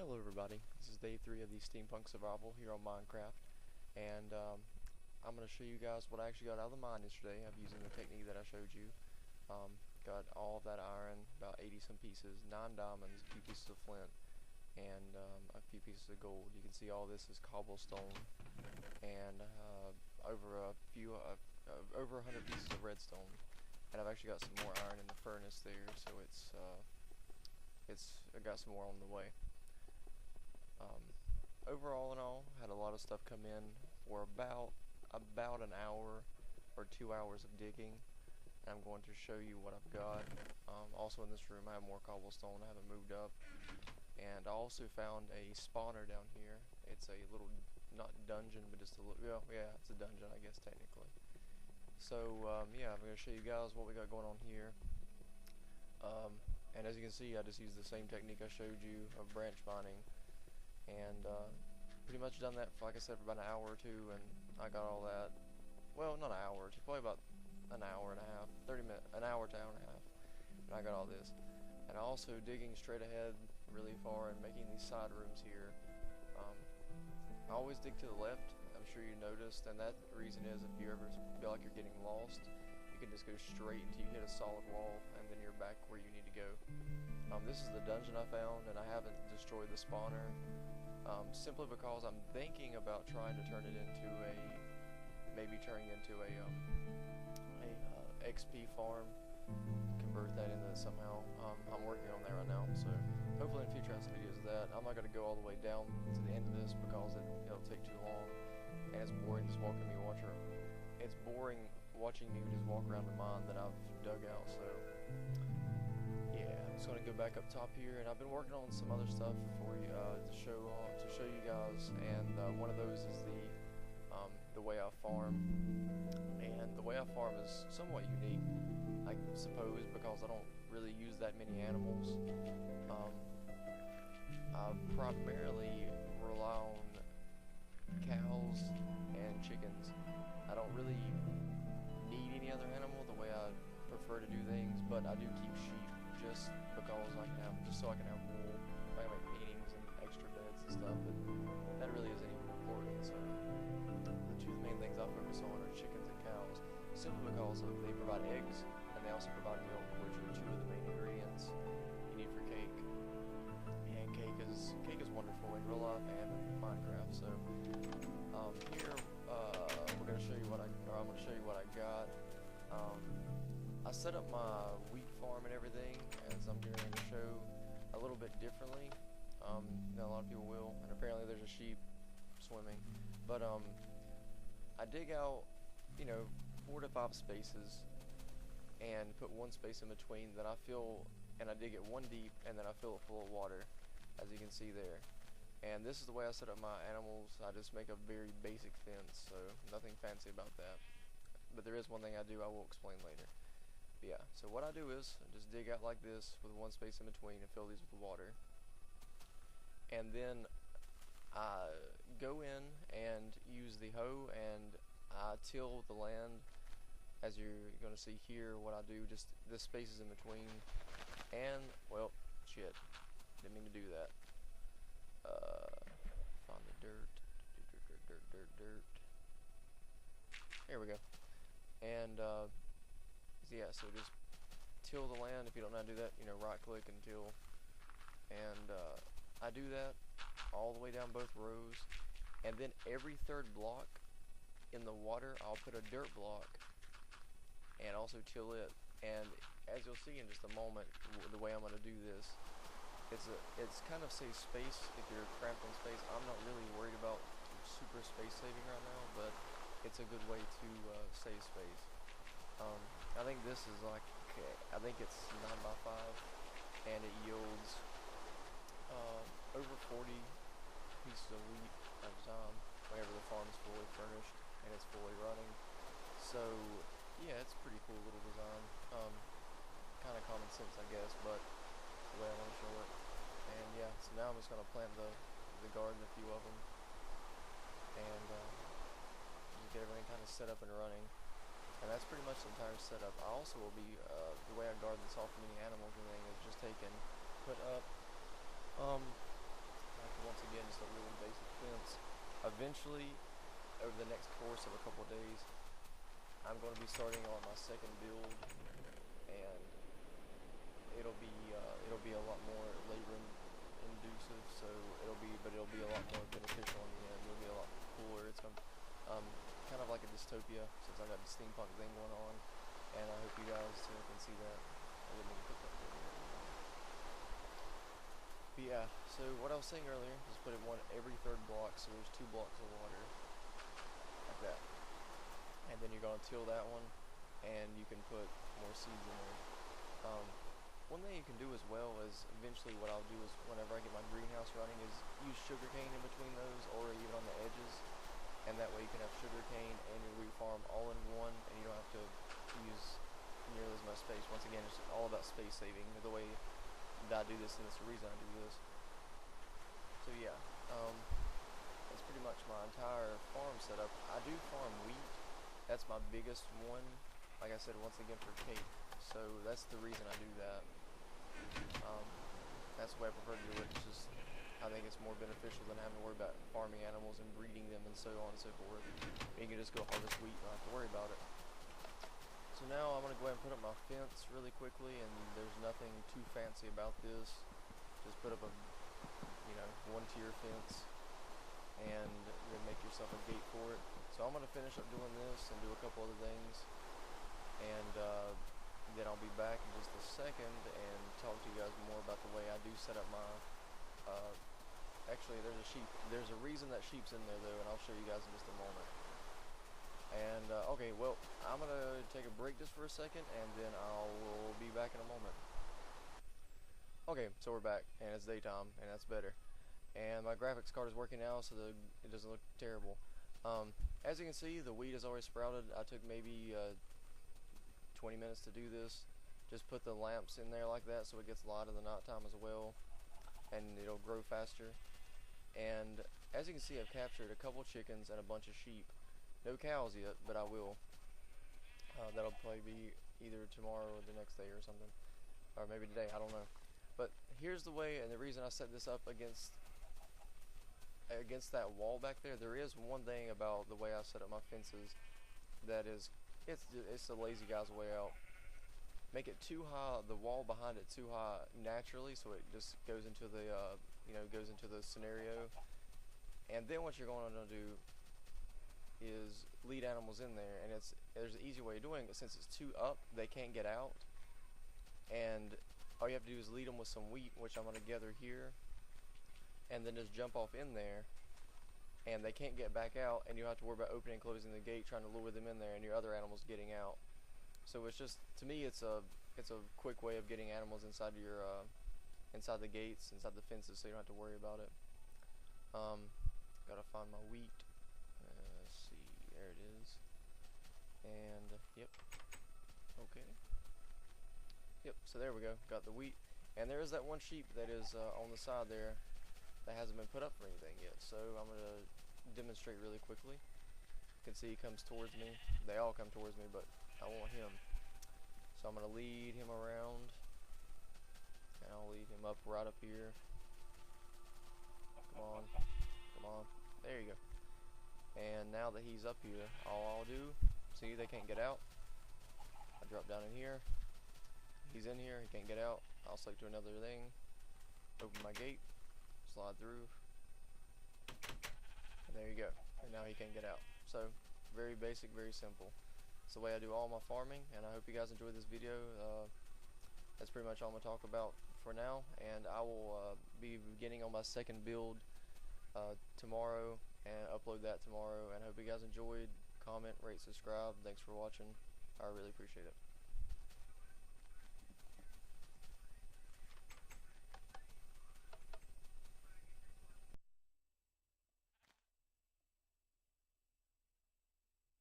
Hello everybody, this is day 3 of the Steampunk Survival here on Minecraft, and I'm going to show you guys what I actually got out of the mine yesterday. I'm using the technique that I showed you. Got all of that iron, about 80 some pieces, 9 diamonds, a few pieces of flint, and a few pieces of gold. You can see all this is cobblestone, and over 100 pieces of redstone. And I've actually got some more iron in the furnace there, so I got some more on the way. Overall and all, had a lot of stuff come in for about an hour or 2 hours of digging. And I'm going to show you what I've got. Also in this room I have more cobblestone I haven't moved up. And I also found a spawner down here. It's a little, not dungeon, but just a little, well, yeah, it's a dungeon I guess technically. So yeah, I'm going to show you guys what we got going on here. And as you can see, I just used the same technique I showed you of branch mining. And pretty much done that for, like I said, for about an hour or two, and I got all that. Well, not an hour or two, probably about an hour and a half, 30 minutes, an hour to hour and a half, and I got all this. And also digging straight ahead really far and making these side rooms here. I always dig to the left, I'm sure you noticed, and that reason is if you ever feel like you're getting lost, you can just go straight until you hit a solid wall, and then you're back where you need to go. This is the dungeon I found, and I haven't destroyed the spawner, simply because I'm thinking about trying to turn it into maybe turning it into a XP farm, convert that into somehow. I'm working on that right now, so hopefully in future I have some videos of that. I'm not going to go all the way down to the end of this because it'll take too long, and it's boring just watching me just walk around the mine that I've dug out, so yeah, I'm just gonna go back up top here, and I've been working on some other stuff for you to show you guys, and one of those is the way I farm, and the way I farm is somewhat unique, I suppose, because I don't really use that many animals. I primarily rely on cows and chickens. I don't really need any other animal the way I prefer to do things, but I do keep sheep just because so I can have wool. I can make paintings and extra beds and stuff, but that really isn't even important. So the two main things I focus on are chickens and cows, simply because they provide eggs and they also provide milk, which are two of the main ingredients you need for cake. And cake is wonderful in real life and in Minecraft. So here I'm going to show you what I got. I set up my wheat farm and everything, as I'm going to show, a little bit differently. A lot of people will, and apparently there's a sheep swimming. But I dig out, 4 to 5 spaces, and put one space in between that I fill, and I dig it 1 deep, and then I fill it full of water, as you can see there. And this is the way I set up my animals. I just make a very basic fence, so nothing fancy about that. But there is one thing I will explain later. But yeah, so what I do is I just dig out like this with 1 space in between and fill these with water. And then I go in and use the hoe and I till the land, as you're going to see here. What I do, just this space is in between, and well, shit, didn't mean to do that. Find the dirt. There we go. And yeah, so just till the land. If you don't know how to do that, right click and till. And I do that all the way down both rows, and then every 3rd block in the water I'll put a dirt block and also till it. And as you'll see in just a moment, the way I'm going to do this, it's kind of saves space if you're cramped on space. I'm not really worried about super space saving right now, but it's a good way to save space. I think this is I think it's 9 by 5, and it yields over 40 pieces of wheat at a time whenever the farm is fully furnished and it's fully running. So yeah, it's a pretty cool little design. Kind of common sense, I guess, but the way I want to show it. And yeah, so now I'm just going to plant the garden, a few of them, and just get everything kind of set up and running. And that's pretty much the entire setup. I also will be, the way I guard this off from any animals or anything is just put up eventually, over the next course of a couple of days, I'm going to be starting on my second build, and it'll be a lot more labor inducive, so it'll be a lot more beneficial in the end. It'll be a lot cooler. It's gonna kind of like a dystopia, since I got the steampunk thing going on, and I hope you guys can see that. I didn't even put that there. But yeah, so what I was saying earlier, just put in one every third block, so there's 2 blocks of water, like that. And then you're gonna till that one, and you can put more seeds in there. One thing you can do as well is, eventually what I'll do is, whenever I get my greenhouse running, is use sugarcane in between those, or even on the edges, and that way you can have sugarcane and your wheat farm all in one, and you don't have to use nearly as much space. Once again, it's all about space saving, the way that I do this, and that's the reason I do this. So yeah, that's pretty much my entire farm setup. I do farm wheat. That's my biggest one, like I said, once again, for cake. So that's the reason I do that. That's the way I prefer to do it. It's just, I think it's more beneficial than having to worry about farming animals and breeding them and so on and so forth. You can just go harvest wheat and not have to worry about it. So now I'm going to go ahead and put up my fence really quickly, and there's nothing too fancy about this. Just put up a, 1-tier fence, and then make yourself a gate for it. So I'm going to finish up doing this and do a couple other things, and then I'll be back in just a second and talk to you guys more about the way I do set up my, actually there's a sheep. There's a reason that sheep's in there though, and I'll show you guys in just a moment. And, okay, well, I'm going to take a break just for a second, and then I will be back in a moment. Okay, so we're back, and it's daytime, and that's better. And my graphics card is working now, so it doesn't look terrible. As you can see, the wheat has already sprouted. I took maybe 20 minutes to do this. Just put the lamps in there like that so it gets light in the night time as well, and it'll grow faster. And as you can see, I've captured a couple chickens and a bunch of sheep. No cows yet, but I will. That'll probably be either tomorrow or the next day or something, or maybe today, I don't know. But here's the way, and the reason I set this up against that wall back there. There is one thing about the way I set up my fences that is, it's the lazy guy's way out. Make it too high, the wall behind it too high naturally, so it just goes into the goes into the scenario. And then what you're going to do is lead animals in there, and there's an easy way of doing it. Since it's too up, they can't get out, and all you have to do is lead them with some wheat, which I'm going to gather here, and then just jump off in there, and they can't get back out, and you don't have to worry about opening and closing the gate trying to lure them in there and your other animals getting out. So it's just, to me, it's a quick way of getting animals inside your inside the gates, inside the fences, so you don't have to worry about it. Gotta find my wheat. Let's see, there it is. And yep, okay. Yep, so there we go, got the wheat. And there is that one sheep that is on the side there that hasn't been put up for anything yet. So I'm going to demonstrate really quickly. You can see he comes towards me. They all come towards me, but I want him. So I'm going to lead him around, and I'll lead him up right up here. Come on, come on. There you go. And now that he's up here, all I'll do, see, they can't get out. I drop down in here. He's in here, he can't get out. I'll select to another thing, open my gate, slide through, and there you go. And now he can't get out. So, very basic, very simple. It's the way I do all my farming, and I hope you guys enjoyed this video. That's pretty much all I'm going to talk about for now, and I will be beginning on my second build tomorrow, and upload that tomorrow. And I hope you guys enjoyed. Comment, rate, subscribe. Thanks for watching. I really appreciate it.